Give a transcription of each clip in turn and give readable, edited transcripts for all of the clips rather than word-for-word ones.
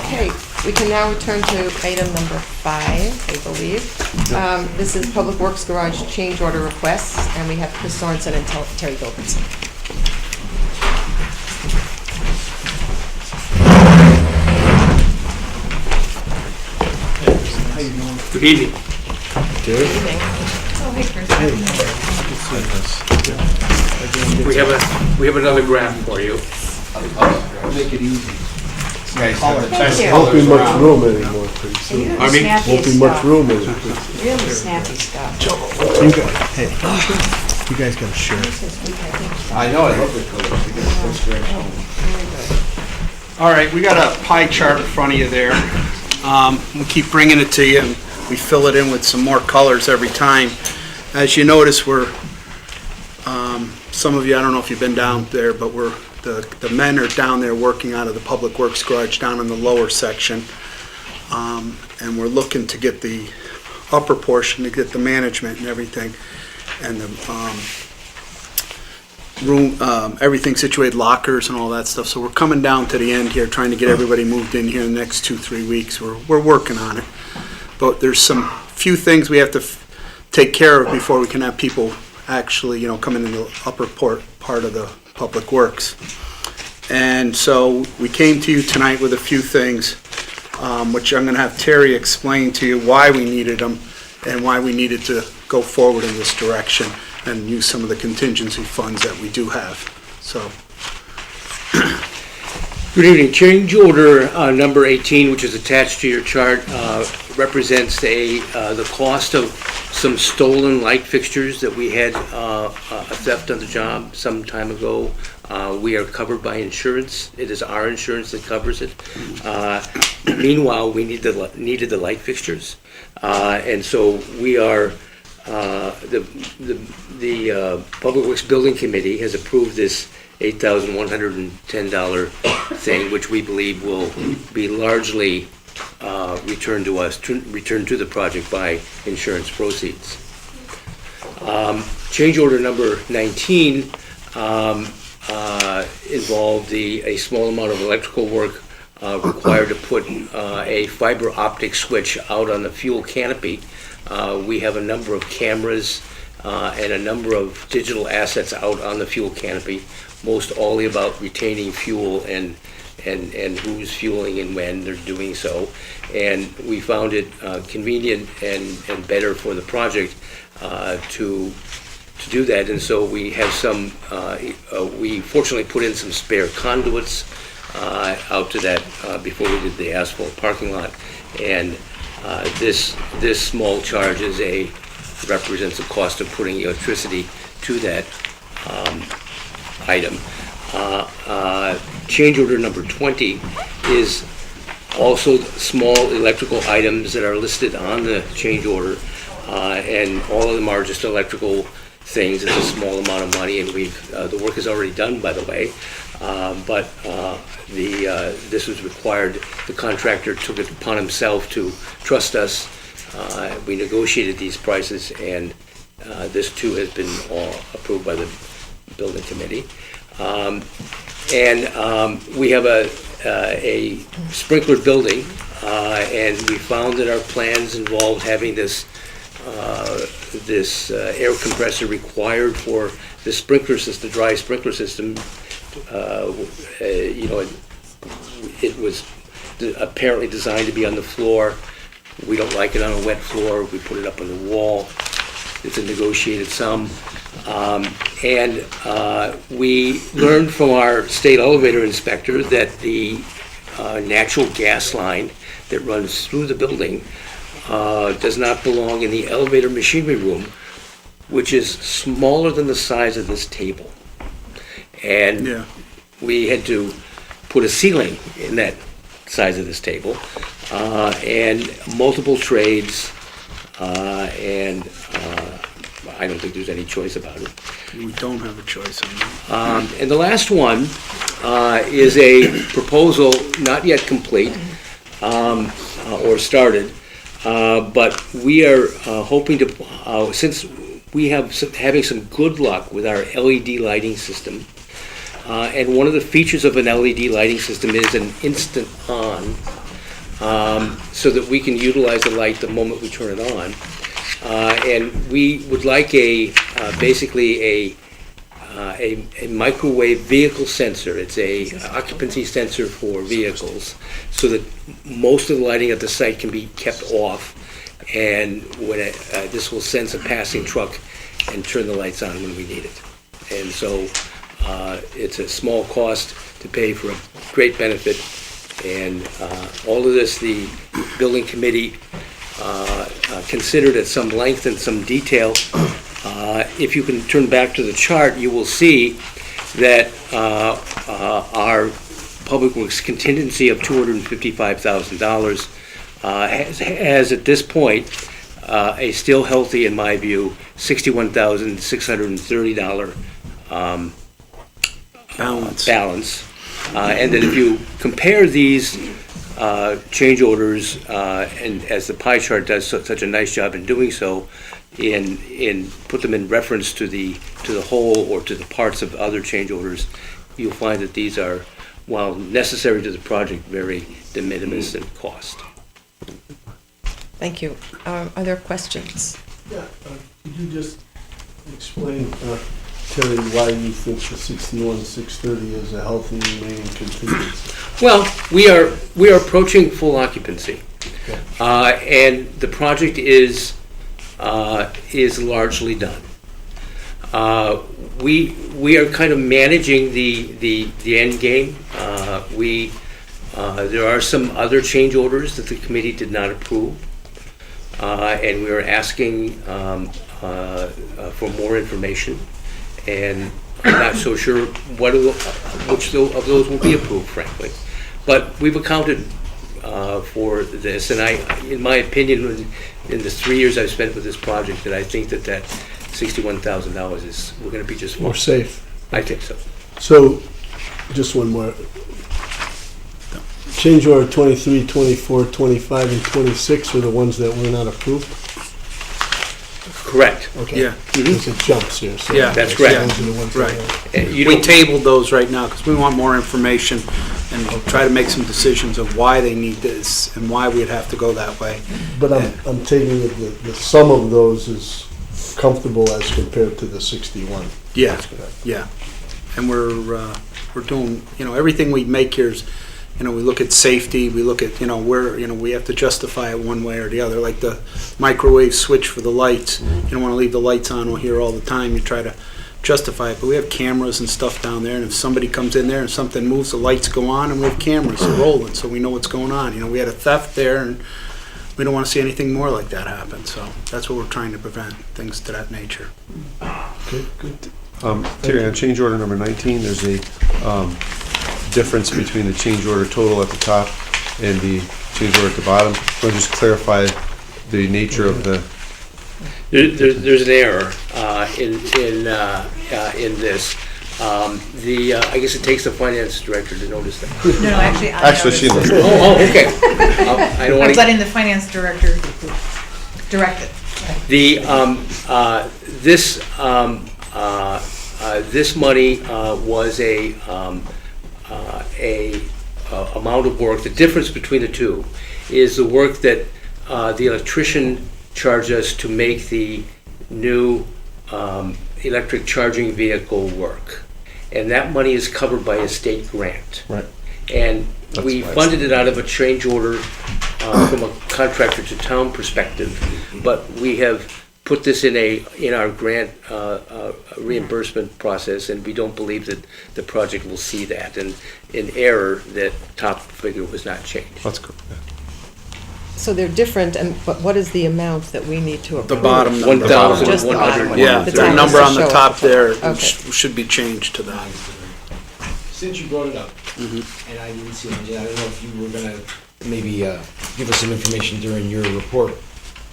Okay, we can now return to item number 5, I believe. This is Public Works Garage change order requests, and we have Chris Sorensen and Terry Gilbertson. Good evening. Good evening. We have another graph for you. Make it easy. Thank you. Won't be much room anymore pretty And soon. you have I the mean, snappiest Won't be much stuff. room anymore. Really snappy stuff. You guys, hey, you guys gotta share. I know, I love the colors. They get inspiration. All right, we got a pie chart in front of you there. We keep bringing it to you, and we fill it in with some more colors every time. As you notice, some of you, I don't know if you've been down there, but the men are down there working out of the Public Works Garage down in the lower section. And we're looking to get the upper portion, to get the management and everything, and the room, everything situated, lockers and all that stuff. So we're coming down to the end here, trying to get everybody moved in here in the next 2-3 weeks. We're working on it. But there's some few things we have to take care of before we can have people actually, come in the upper part of the Public Works. And so we came to you tonight with a few things, which I'm going to have Terry explain to you why we needed them and why we needed to go forward in this direction and use some of the contingency funds that we do have. So, Good evening. Change order number 18, which is attached to your chart, represents the cost of some stolen light fixtures that we had a theft on the job some time ago. We are covered by insurance. It is our insurance that covers it. Meanwhile, we needed the light fixtures, and so we are. The Public Works Building Committee has approved this $8,110 thing, which we believe will be largely returned to us, returned to the project by insurance proceeds. Change order number 19 involved a small amount of electrical work required to put a fiber optic switch out on the fuel canopy. We have a number of cameras and a number of digital assets out on the fuel canopy, most all about retaining fuel and who's fueling and when they're doing so. And we found it convenient and better for the project to do that. And so we have some, we fortunately put in some spare conduits out to that before we did the asphalt parking lot. And this small charge represents the cost of putting electricity to that item. Change order number 20 is also small electrical items that are listed on the change order, and all of them are just electrical things. It's a small amount of money, and the work is already done, by the way. But this was required. The contractor took it upon himself to trust us. We negotiated these prices, and this too has been all approved by the building committee. We have a sprinkler building, and we found that our plans involved having this air compressor required for the sprinkler system, the dry sprinkler system. It was apparently designed to be on the floor. We don't like it on a wet floor. We put it up on the wall. It's a negotiated sum. We learned from our state elevator inspector that the natural gas line that runs through the building does not belong in the elevator machinery room, which is smaller than the size of this table. And we had to put a ceiling in that size of this table, and multiple trades, and I don't think there's any choice about it. we don't have a choice on that. And the last one is a proposal not yet complete or started, but we are hoping to, since we have having some good luck with our LED lighting system, and one of the features of an LED lighting system is an instant on. so that we can utilize the light the moment we turn it on. And we would like basically a microwave vehicle sensor. It's a occupancy sensor for vehicles, so that most of the lighting at the site can be kept off, and when this will sense a passing truck and turn the lights on when we need it. And so it's a small cost to pay for a great benefit, and all of this the building committee considered at some length and some detail. If you can turn back to the chart, you will see that our Public Works contingency of $255,000 has at this point a still healthy, in my view, $61,630 balance. And that if you compare these change orders, and as the pie chart does such a nice job in doing so, in put them in reference to the whole or to the parts of other change orders, you'll find that these are, while necessary to the project, very de minimis in cost. Thank you. Are there questions? Yeah, could you just explain, Terry, why you think the 61,630 is a healthy remaining contingency? Well, we are approaching full occupancy, and the project is largely done. We are kind of managing the end game. There are some other change orders that the committee did not approve, and we are asking for more information. And I'm not so sure which of those will be approved, frankly. But we've accounted for this, and in my opinion, in the 3 years I've spent with this project, that I think that $61,000 we're going to be just fine. More safe. I think so. So, just one more. Change order 23, 24, 25, and 26 are the ones that were not approved? Correct. Okay. Yeah. Because it jumps here. So Yeah, that's correct. Those are the ones that Right. are- You We don't- tabled those right now because we want more information and try to make some decisions of why they need this and why we'd have to go that way. But I'm taking it, the sum of those is comfortable as compared to the 61. Yeah, yeah. And we're doing, everything we make here is, we look at safety, we look at, we have to justify it one way or the other, like the microwave switch for the lights. You don't want to leave the lights on here all the time, you try to justify it, but we have cameras and stuff down there, and if somebody comes in there and something moves, the lights go on, and we have cameras rolling, so we know what's going on. We had a theft there, and we don't want to see anything more like that happen, so that's what we're trying to prevent, things to that nature. Good, good. Terry, on change order number 19, there's a difference between the change order total at the top and the change order at the bottom. Want to just clarify the nature of the... There's an error in this. I guess it takes the finance director to notice that. No, actually, I Actually, she noticed. lives. Oh, okay. I don't I want was to. letting the finance director direct it. This money was a amount of work. The difference between the two is the work that the electrician charged us to make the new electric charging vehicle work, and that money is covered by a state grant. Right. And That's we why I funded it out of a change order from a contractor to town perspective, but we have put this in our grant reimbursement process, and we don't believe that the project will see that. And in error, that top figure was not changed. That's cool. So they're different, but what is the amount that we need to approve? The bottom number. 1,100. Just the bottom one. Yeah, The the top number has on to the show top it. there Okay. should be changed to that. Since you brought it up, and I didn't see it, I don't know if you were gonna maybe give us some information during your report.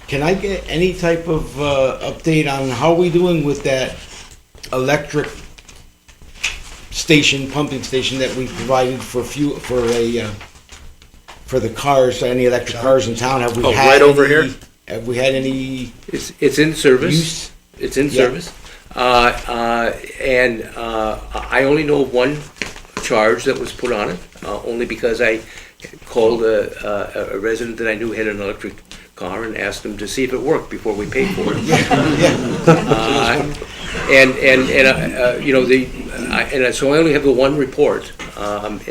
Can I get any type of update on how we doing with that electric station, pumping station that we provided for the cars, any electric cars in town? Have we Oh, had right over any- here? Have we had any It's in service. use? It's in Yeah. service. And I only know of one charge that was put on it, only because I called a resident that I knew had an electric car and asked him to see if it worked before we paid for it. You know, so I only have the one report, and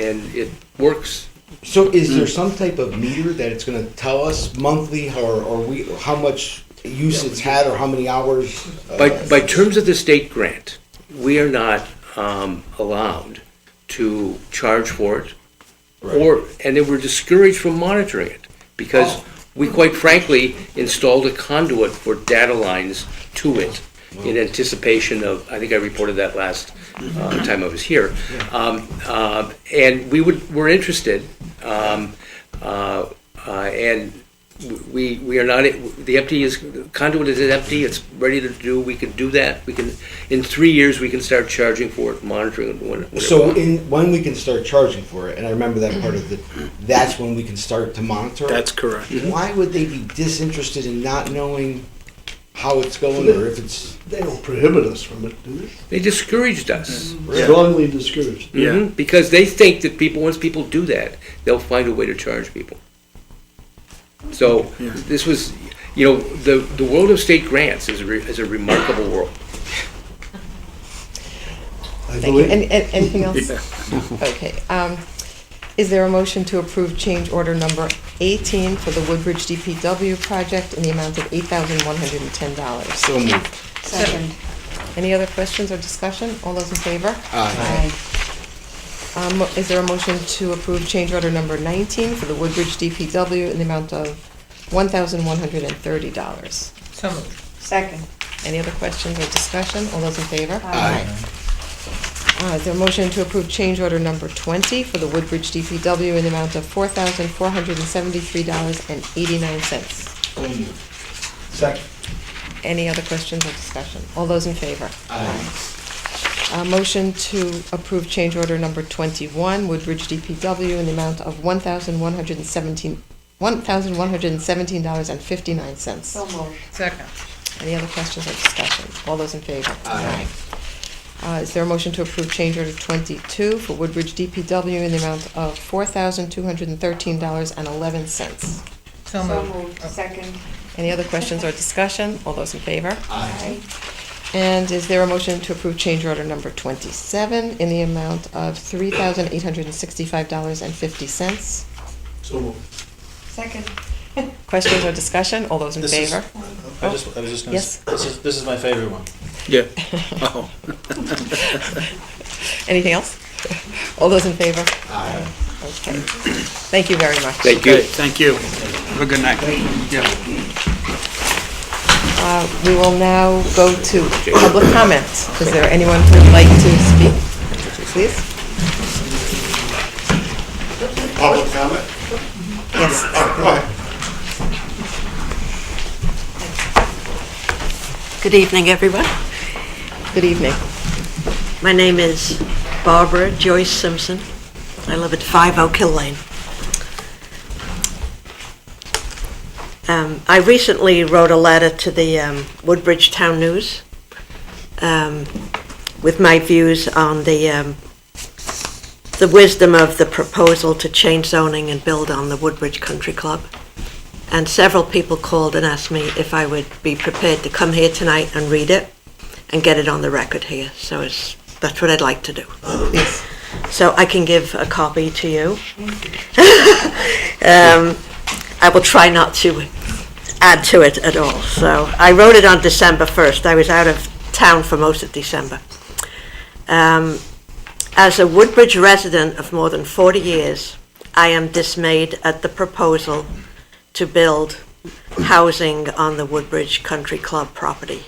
it works. So is there some type of meter that it's gonna tell us monthly or how much use it's had or how many hours? By terms of the state grant, we are not allowed to charge for it, and then we're discouraged from monitoring it because we quite frankly installed a conduit for data lines to it in anticipation of, I think I reported that last time I was here, and we're interested, and we are not, the conduit is empty, it's ready to do, we can do that, in 3 years, we can start charging for it, monitoring it when So when we can start charging for it, and I remember that part of that's when we can start to monitor it? That's correct. Why would they be disinterested in not knowing how it's going or if it's? They don't prohibit us from it, do they? They discouraged us. Strongly discouraged. Yeah. Because they think that once people do that, they'll find a way to charge people. So this was, you know, the world of state grants is a remarkable world. Thank you. Anything else? Okay. Is there a motion to approve change order number 18 for the Woodbridge DPW project in the amount of $8,110? So moved. Second. Any other questions or discussion? All those in favor? Aye. Is there a motion to approve change order number 19 for the Woodbridge DPW in the amount of $1,130? So moved. Second. Any other questions or discussion? All those in favor? Aye. Is there a motion to approve change order number 20 for the Woodbridge DPW in the amount of $4,473.89? So moved. Second. Any other questions or discussion? All those in favor? Aye. Motion to approve change order number 21, Woodbridge DPW in the amount of $1,117.59. So moved. Second. Any other questions or discussion? All those in favor? Aye. Is there a motion to approve change order 22 for Woodbridge DPW in the amount of $4,213.11? So moved. Second. Any other questions or discussion? All those in favor? Aye. And is there a motion to approve change order number 27 in the amount of $3,865.50? So moved. Second. Questions or discussion? All those in This is- favor? I was just gonna. Yes. This is my favorite one. Yeah. Oh. Anything else? All those in favor? Aye. Okay. Thank you very much. Thank you. Okay, thank you. Have a good night. Yeah. We will now go to public comment. Is there anyone who would like to speak? Please? Public comment? Yes. Go ahead. Good evening, everyone. Good evening. My name is Barbara Joyce Simpson. I live at 5 Oak Hill Lane. I recently wrote a letter to the Woodbridge Town News with my views on the wisdom of the proposal to change zoning and build on the Woodbridge Country Club. And several people called and asked me if I would be prepared to come here tonight and read it and get it on the record here. So that's what I'd like to do. Please. So I can give a copy to you. I will try not to add to it at all. So I wrote it on December 1st. I was out of town for most of December. As a Woodbridge resident of more than 40 years, I am dismayed at the proposal to build housing on the Woodbridge Country Club property.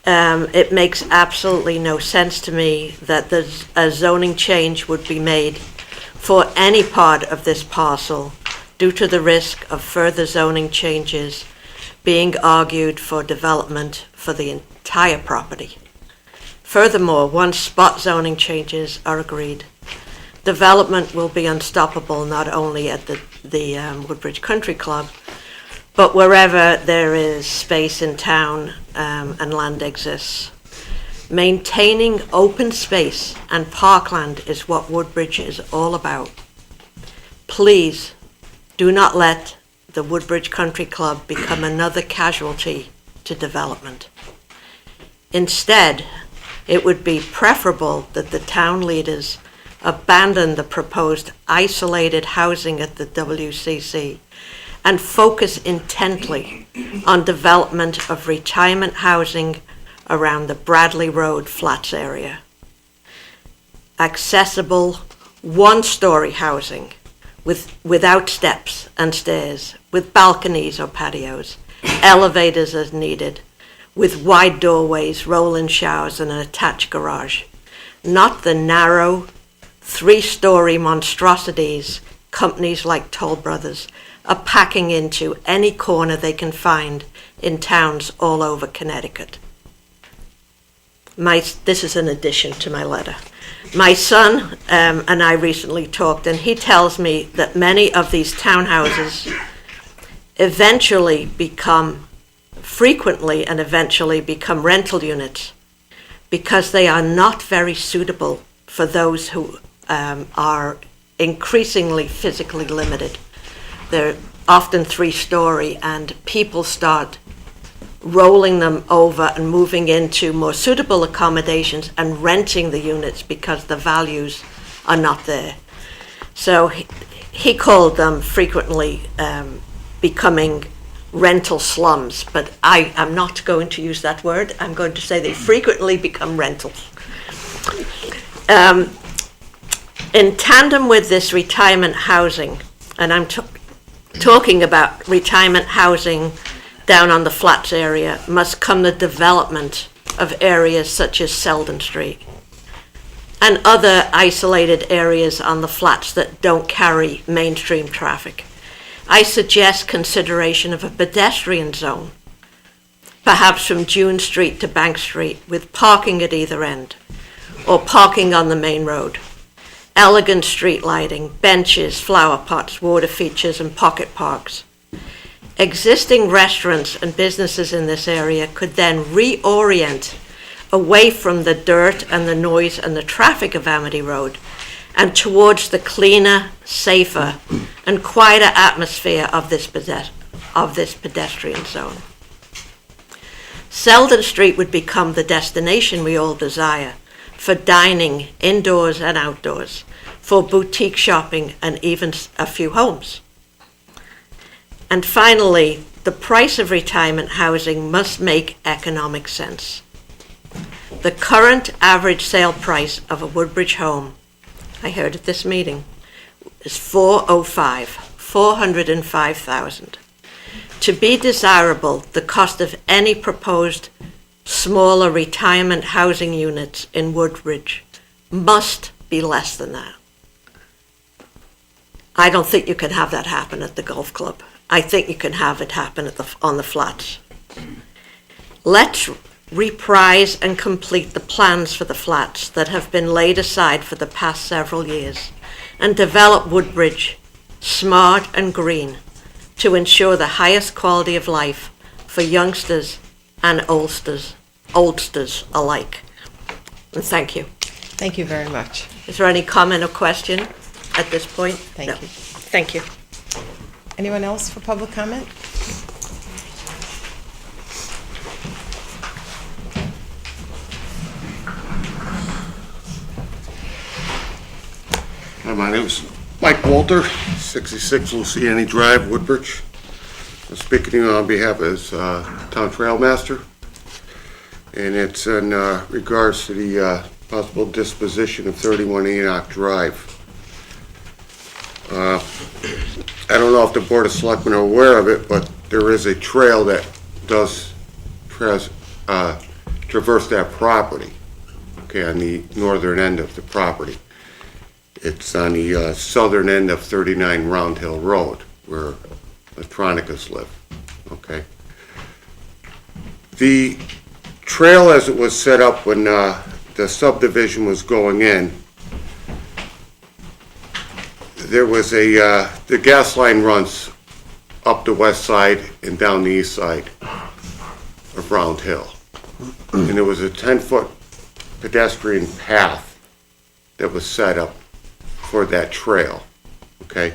It makes absolutely no sense to me that a zoning change would be made for any part of this parcel due to the risk of further zoning changes being argued for development for the entire property. Furthermore, once spot zoning changes are agreed, development will be unstoppable not only at the Woodbridge Country Club, but wherever there is space in town and land exists. Maintaining open space and parkland is what Woodbridge is all about. please do not let the Woodbridge Country Club become another casualty to development. Instead, it would be preferable that the town leaders abandon the proposed isolated housing at the WCC and focus intently on development of retirement housing around the Bradley Road Flats area. Accessible one-story housing without steps and stairs, with balconies or patios, elevators as needed, with wide doorways, roll-in showers and an attached garage. Not the narrow, three-story monstrosities companies like Toll Brothers are packing into any corner they can find in towns all over Connecticut. This is an addition to my letter. My son and I recently talked, and he tells me that many of these townhouses frequently become rental units because they are not very suitable for those who are increasingly physically limited. They're often three-story, and people start rolling them over and moving into more suitable accommodations and renting the units because the values are not there. So he called them frequently becoming rental slums, but I am not going to use that word. I'm going to say they frequently become rentals. In tandem with this retirement housing, and I'm talking about retirement housing down on the Flats area, must come the development of areas such as Selden Street and other isolated areas on the Flats that don't carry mainstream traffic. I suggest consideration of a pedestrian zone, perhaps from June Street to Bank Street, with parking at either end, or parking on the main road. Elegant street lighting, benches, flower pots, water features, and pocket parks. Existing restaurants and businesses in this area could then reorient away from the dirt and the noise and the traffic of Amity Road and towards the cleaner, safer, and quieter atmosphere of this pedestrian zone. Selden Street would become the destination we all desire for dining indoors and outdoors, for boutique shopping, and even a few homes. And finally, the price of retirement housing must make economic sense. The current average sale price of a Woodbridge home, I heard at this meeting, is $405,000. To be desirable, the cost of any proposed smaller retirement housing units in Woodbridge must be less than that. I don't think you can have that happen at the golf club. I think you can have it happen on the Flats. Let's reprise and complete the plans for the Flats that have been laid aside for the past several years and develop Woodbridge smart and green to ensure the highest quality of life for youngsters and oldsters alike. And thank you. Thank you very much. Is there any comment or question at this point? Thank No. you. Thank you. Anyone else for public comment? Hi, my name is Mike Walter, 66 Luciani Drive, Woodbridge. I'm speaking on behalf of Town Trail Master, and it's in regards to the possible disposition of 31 Enoch Drive. I don't know if the Board of Selectmen are aware of it, but there is a trail that does traverse that property, okay, on the northern end of the property. It's on the southern end of 39 Round Hill Road, where Electronicas live, okay? The trail as it was set up when the subdivision was going in, there was the gas line runs up the west side and down the east side of Round Hill. And there was a 10-foot pedestrian path that was set up for that trail, okay?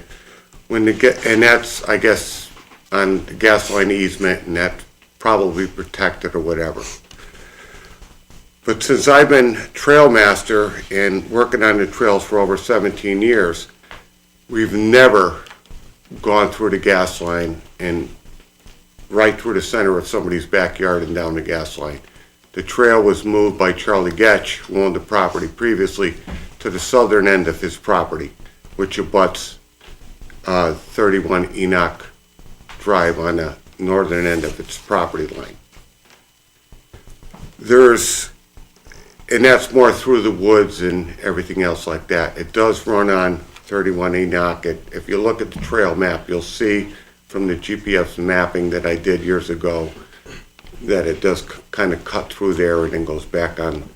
and that's, I guess, on the gas line easement, and that's probably protected or whatever. But since I've been trail master and working on the trails for over 17 years, we've never gone through the gas line and right through the center of somebody's backyard and down the gas line. The trail was moved by Charlie Getch, who owned the property previously, to the southern end of his property, which abuts 31 Enoch Drive on the northern end of its property line. And that's more through the woods and everything else like that. It does run on 31 Enoch. If you look at the trail map, you'll see from the GPS mapping that I did years ago that it does kind of cut through there and then goes back on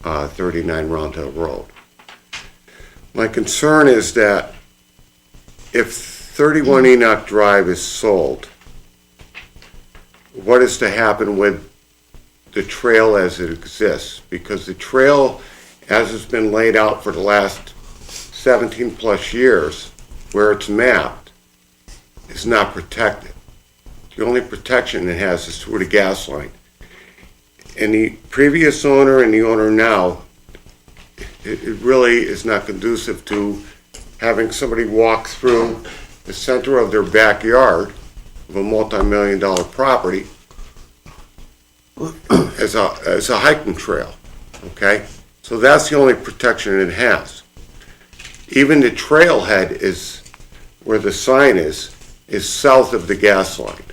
39 Round Hill Road. My concern is that if 31 Enoch Drive is sold, what is to happen with the trail as it exists? Because the trail, as it's been laid out for the last 17 plus years, where it's mapped, is not protected. The only protection it has is through the gas line. And the previous owner and the owner now, it really is not conducive to having somebody walk through the center of their backyard of a multi-million-dollar property as a hiking trail, okay? So that's the only protection it has. Even the trailhead is, where the sign is south of the gas line.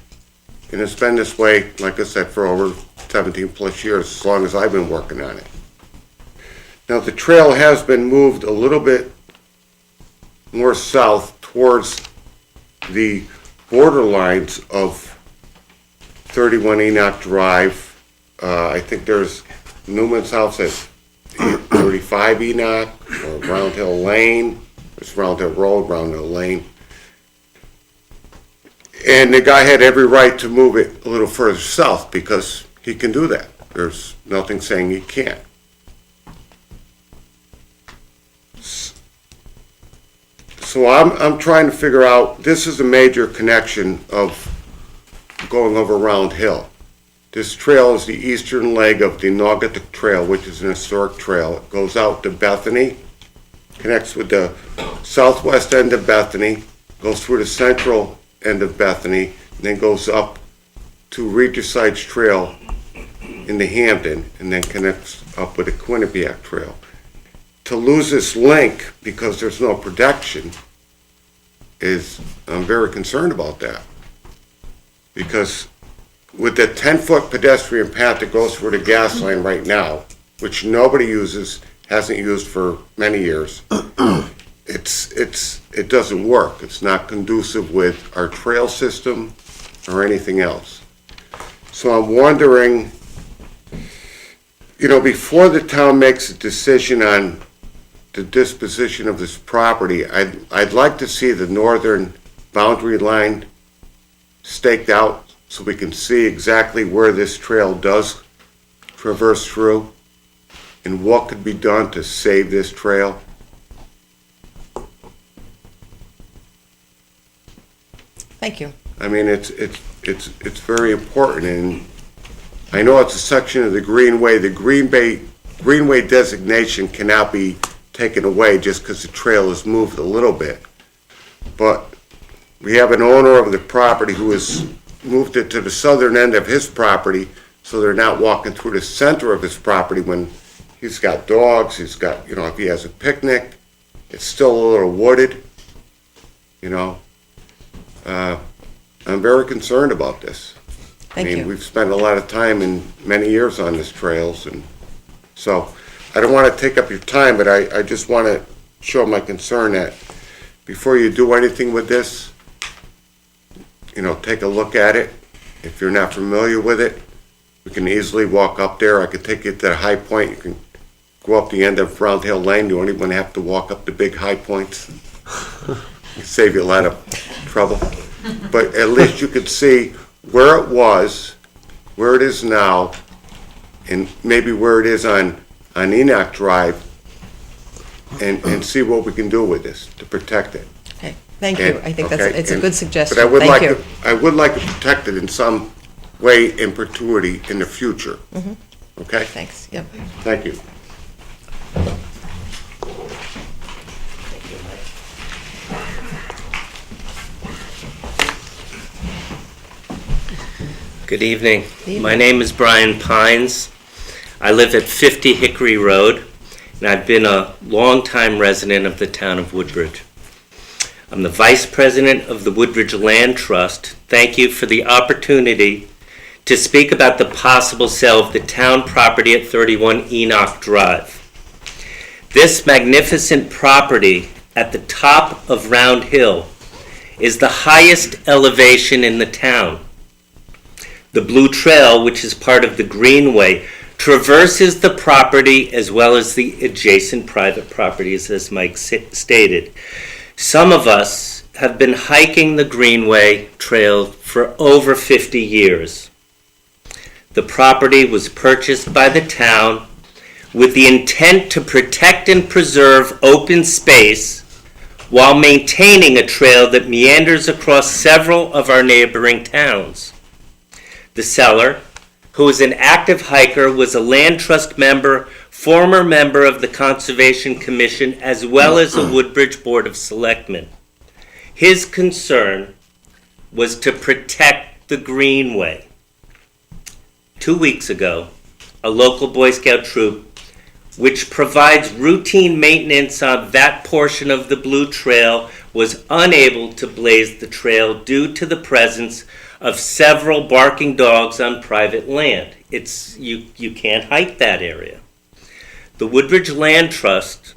And it's been this way, like I said, for over 17 plus years, as long as I've been working on it. Now, the trail has been moved a little bit more south towards the borderlines of 31 Enoch Drive. I think there's Newman's house at 35 Enoch, or Round Hill Lane. It's Round Hill Road, Round Hill Lane. And the guy had every right to move it a little further south because he can do that. There's nothing saying he can't. So I'm trying to figure out, this is a major connection of going over Round Hill. This trail is the eastern leg of the Naugatuck Trail, which is an historic trail. It goes out to Bethany, connects with the southwest end of Bethany, goes through the central end of Bethany, and then goes up to Regicides Trail in the Hampton, and then connects up with the Quinnipiac Trail. To lose this link because there's no protection I'm very concerned about that. Because with the 10-foot pedestrian path that goes through the gas line right now, which nobody uses, hasn't used for many years, it doesn't work. It's not conducive with our trail system or anything else. So I'm wondering, before the town makes a decision on the disposition of this property, I'd like to see the northern boundary line staked out so we can see exactly where this trail does traverse through and what could be done to save this trail. Thank you. I mean, it's very important, and I know it's a section of the Greenway. The Greenway designation cannot be taken away just because the trail is moved a little bit. But we have an owner of the property who has moved it to the southern end of his property, so they're not walking through the center of his property when he's got dogs, he's got, if he has a picnic, it's still a little wooded, I'm very concerned about this. Thank you. We've spent a lot of time and many years on these trails, and so I don't want to take up your time, but I just want to show my concern that before you do anything with this, take a look at it. If you're not familiar with it, we can easily walk up there. I could take you to the high point. You can go up the end of Round Hill Lane. You don't even have to walk up the big high points. It'll save you a lot of trouble. But at least you could see where it was, where it is now, and maybe where it is on Enoch Drive, and see what we can do with this to protect it. Okay. Thank you. I think that's, Okay, it's a and- good suggestion. But I would like Thank you. to, I would like to protect it in some way in perpetuity in the future. Okay? Thanks, yep. Thank you. Good evening. Evening. My name is Brian Pines. I live at 50 Hickory Road, and I've been a longtime resident of the town of Woodbridge. I'm the Vice President of the Woodbridge Land Trust. Thank you for the opportunity to speak about the possible sale of the town property at 31 Enoch Drive. This magnificent property at the top of Round Hill is the highest elevation in the town. The Blue Trail, which is part of the Greenway, traverses the property as well as the adjacent private properties, as Mike stated. Some of us have been hiking the Greenway Trail for over 50 years. The property was purchased by the town with the intent to protect and preserve open space while maintaining a trail that meanders across several of our neighboring towns. The seller, who is an active hiker, was a land trust member, former member of the Conservation Commission, as well as a Woodbridge Board of Selectmen. His concern was to protect the Greenway. 2 weeks ago, a local Boy Scout troop, which provides routine maintenance on that portion of the Blue Trail, was unable to blaze the trail due to the presence of several barking dogs on private land. You can't hike that area. The Woodbridge Land Trust,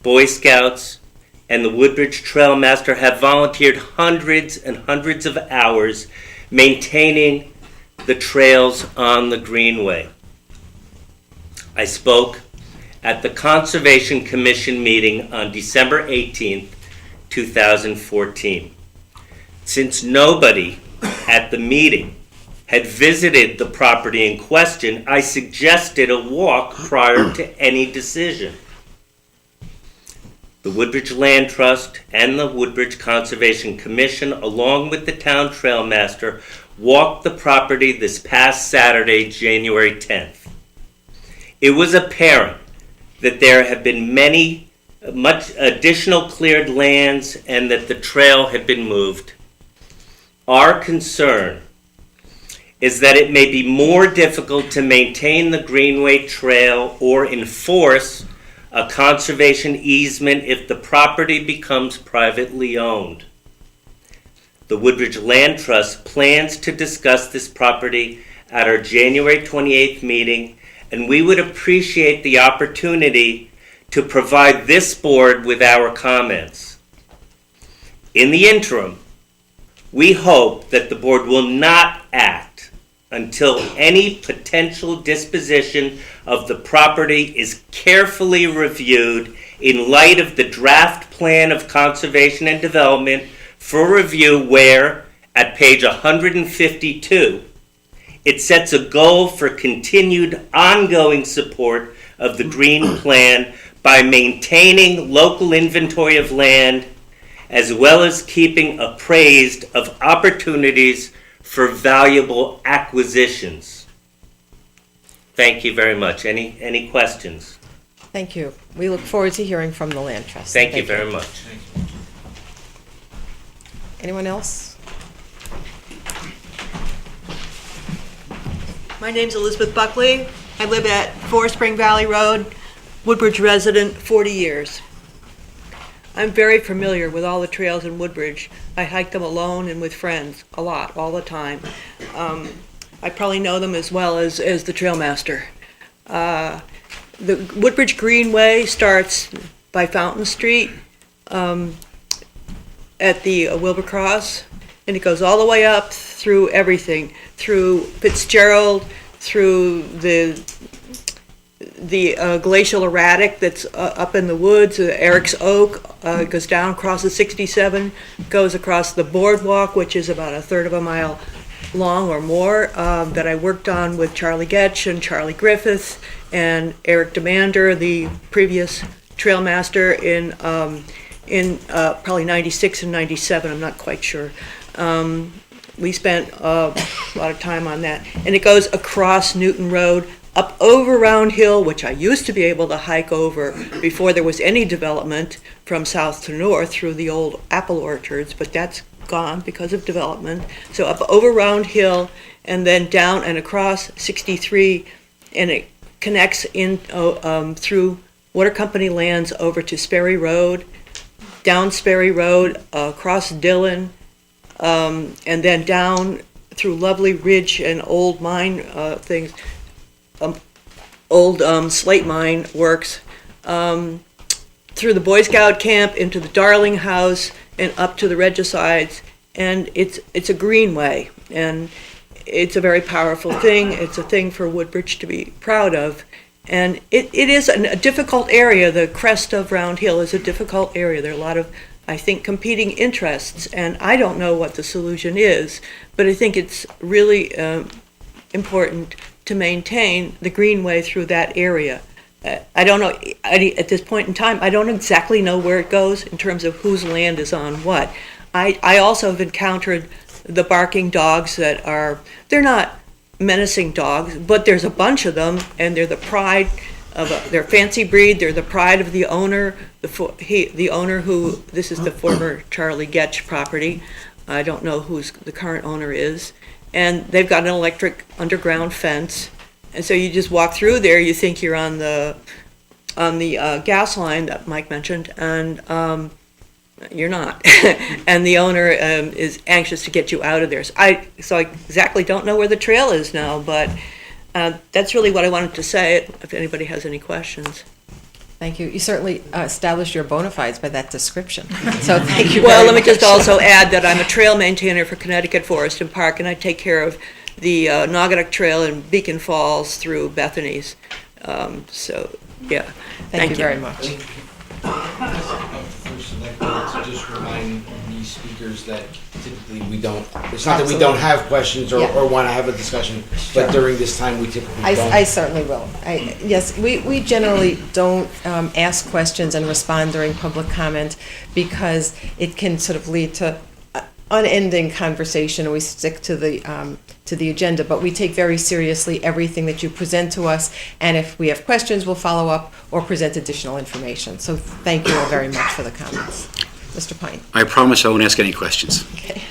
Boy Scouts, and the Woodbridge Trail Master have volunteered hundreds and hundreds of hours maintaining the trails on the Greenway. I spoke at the Conservation Commission meeting on December 18th, 2014. Since nobody at the meeting had visited the property in question, I suggested a walk prior to any decision. The Woodbridge Land Trust and the Woodbridge Conservation Commission, along with the town trail master, walked the property this past Saturday, January 10th. It was apparent that there have been much additional cleared lands and that the trail had been moved. Our concern is that it may be more difficult to maintain the Greenway Trail or enforce a conservation easement if the property becomes privately owned. The Woodbridge Land Trust plans to discuss this property at our January 28th meeting, and we would appreciate the opportunity to provide this board with our comments. In the interim, we hope that the board will not act until any potential disposition of the property is carefully reviewed in light of the draft plan of conservation and development for review, where, at page 152, it sets a goal for continued ongoing support of the green plan by maintaining local inventory of land, as well as keeping appraised of opportunities for valuable acquisitions. Thank you very much. Any questions? Thank you. We look forward to hearing from the Land Trust. Thank you very much. Anyone else? My name's Elizabeth Buckley. I live at 4 Spring Valley Road, Woodbridge resident, 40 years. I'm very familiar with all the trails in Woodbridge. I hike them alone and with friends, a lot, all the time. I probably know them as well as the trail master. The Woodbridge Greenway starts by Fountain Street at the Wilbur Cross, and it goes all the way up through everything, through Fitzgerald, through the glacial erratic that's up in the woods, Eric's Oak, goes down across the 67, goes across the boardwalk, which is about a third of a mile long or more, that I worked on with Charlie Getch and Charlie Griffith and Eric Demander, the previous trail master in in probably 96 and 97, I'm not quite sure. We spent a lot of time on that. And it goes across Newton Road, up over Round Hill, which I used to be able to hike over before there was any development from south to north through the old apple orchards, but that's gone because of development. So up over Round Hill and then down and across 63, and it connects in through Water Company lands over to Sperry Road, down Sperry Road, across Dillon, and then down through Lovely Ridge and old mine things, old slate mine works, through the Boy Scout camp into the Darling House and up to the Regicides, and it's a greenway, and it's a very powerful thing. It's a thing for Woodbridge to be proud of, and it is a difficult area. The crest of Round Hill is a difficult area. There are a lot of, I think, competing interests, and I don't know what the solution is, but I think it's really important to maintain the greenway through that area. I don't know, at this point in time, I don't exactly know where it goes in terms of whose land is on what. I also have encountered the barking dogs that they're not menacing dogs, but there's a bunch of them, and they're the pride of they're fancy breed, they're the pride of the owner, the owner who, this is the former Charlie Getch property. I don't know who the current owner is. And they've got an electric underground fence. And so you just walk through there, you think you're on the gas line that Mike mentioned, and you're not. And the owner is anxious to get you out of there. So I exactly don't know where the trail is now, but that's really what I wanted to say, if anybody has any questions. Thank you. You certainly established your bona fides by that description. So thank you. Well, very let me just much. also add that I'm a trail maintainer for Connecticut Forest and Park, and I take care of the Naugatuck Trail in Beacon Falls through Bethany's. So, yeah. Thank you very much. First, I'd like to just remind these speakers that typically we don't, it's not that we don't have questions or Yeah. want to have a discussion, Sure. but during this time, we typically don't. I certainly will. Yes, we generally don't ask questions and respond during public comment because it can sort of lead to unending conversation, and we stick to the agenda. But we take very seriously everything that you present to us, and if we have questions, we'll follow up or present additional information. So thank you all very much for the comments. Mr. Pine. I promise I won't ask any questions. Okay.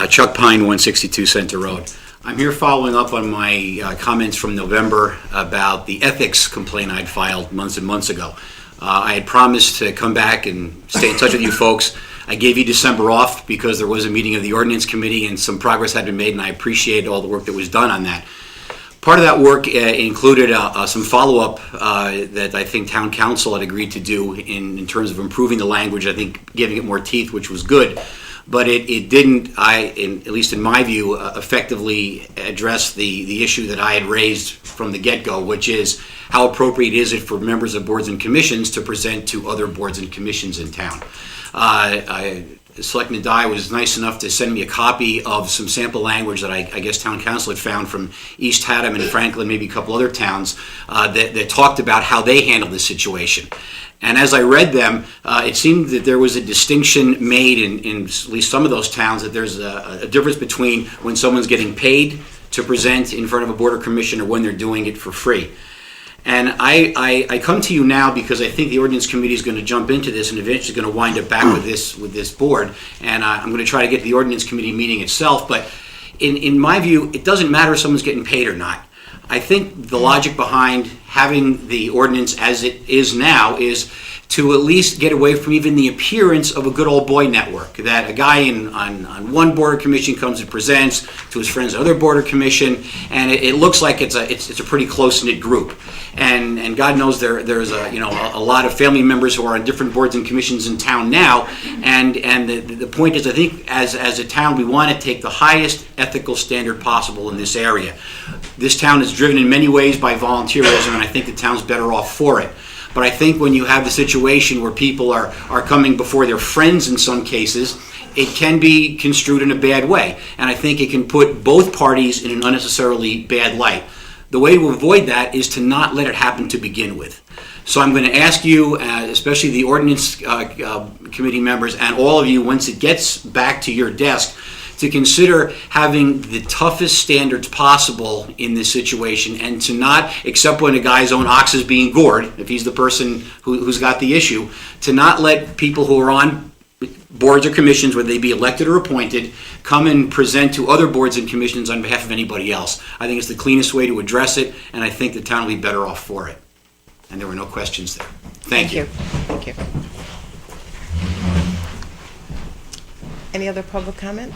Chuck Pine, 162 Center Road. I'm here following up on my comments from November about the ethics complaint I'd filed months and months ago. I had promised to come back and stay in touch with you folks. I gave you December off because there was a meeting of the Ordinance Committee and some progress had been made, and I appreciate all the work that was done on that. Part of that work included some follow-up that I think Town Council had agreed to do in terms of improving the language, I think giving it more teeth, which was good. But it didn't, at least in my view, effectively address the issue that I had raised from the get-go, which is how appropriate is it for members of boards and commissions to present to other boards and commissions in town. Selectman Dye was nice enough to send me a copy of some sample language that I guess Town Council had found from East Haddam and Franklin, maybe a couple other towns, that talked about how they handled this situation. And as I read them, it seemed that there was a distinction made in at least some of those towns, that there's a difference between when someone's getting paid to present in front of a board or commission or when they're doing it for free. And I come to you now because I think the Ordinance Committee is going to jump into this and eventually going to wind up back with this board. And I'm going to try to get to the Ordinance Committee meeting itself. But in my view, it doesn't matter if someone's getting paid or not. I think the logic behind having the ordinance as it is now is to at least get away from even the appearance of a good old boy network, that a guy on one board or commission comes and presents to his friends on another board or commission, and it looks like it's a pretty close-knit group. And God knows there's a lot of family members who are on different boards and commissions in town now, and the point is, I think as a town, we want to take the highest ethical standard possible in this area. This town is driven in many ways by volunteerism, and I think the town's better off for it. But I think when you have the situation where people are coming before their friends in some cases, it can be construed in a bad way. And I think it can put both parties in an unnecessarily bad light. The way to avoid that is to not let it happen to begin with. So I'm going to ask you, especially the ordinance committee members and all of you, once it gets back to your desk, to consider having the toughest standards possible in this situation, and to not, except when a guy's own ox is being gored, if he's the person who's got the issue, to not let people who are on boards or commissions, whether they be elected or appointed, come and present to other boards and commissions on behalf of anybody else. I think it's the cleanest way to address it, and I think the town will be better off for it. And there were no questions there. Thank you. Thank you. Any other public comment?